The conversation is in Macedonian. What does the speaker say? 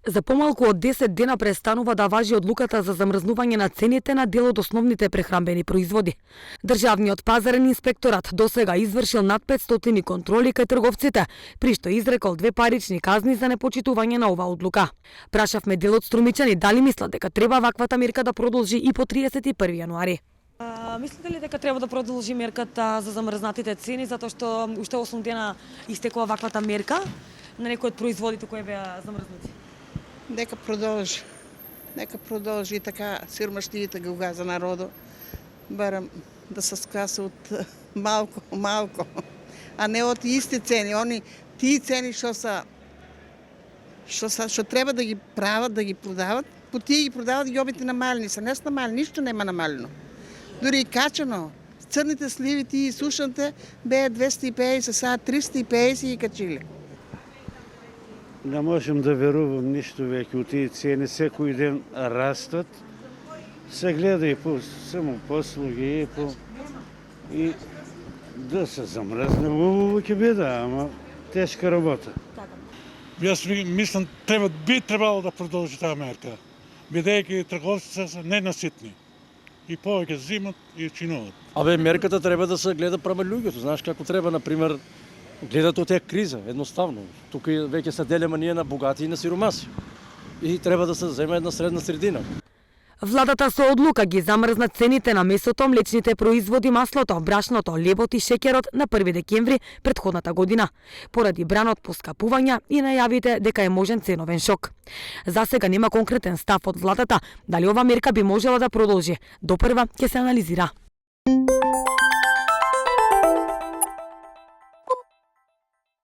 За помалку од 10 дена престанува да важи одлуката за замрзнување на цените на дел од основните прехранбени производи. Државниот пазарен инспекторат досега извршил над 500 контроли кај трговците, при што изрекол 2 парични казни за непочитување на оваа одлука. Прашавме дел од струмичани дали мислат дека треба ваквата мерка да продолжи и по 31 јануари. Мислите ли дека треба да продолжи мерката за замрзнатите цени, затоа што уште 8 дена истекува ваквата мерка на некои од производите кои беа замрзнати? Нека продолжи. Нека продолжи и така сиромаштиите го газа народо. Барам да се скаса од малко, а не од исти цени. Тие цени што треба да ги прават, да ги продават, по тие ги продават и обите намалени се. Не са намалени, ништо нема намалено. Дури и качено. Црните сливи, тие сушаните беа 250, сега 350 и качили. Не можем да верувам ништо веќе у тие цени, секој ден растат. Се гледа и по само послуги и да се замрзне, ово ќе биде, ама тешка работа. Јас мислам, би требало да продолжи таа мерка, бидејќи трговците се ненаситни и повеќе зимат и чинуваат. Мерката треба да се гледа према луѓето, знаеш како треба, например, гледат од таа криза, едноставно. Тука веќе се делиме ние на богати и на сиромаси. И треба да се зема една средна средина. Владата со одлука ги замрзна цените на месото, млечните производи, маслото, брашното, лебот и шеќерот на 1 декември претходната година, поради бранот поскапувања и најавите дека е можен ценовен шок. За сега нема конкретен став од владата дали ова мерка би можела да продолжи. Допрва ќе се анализира.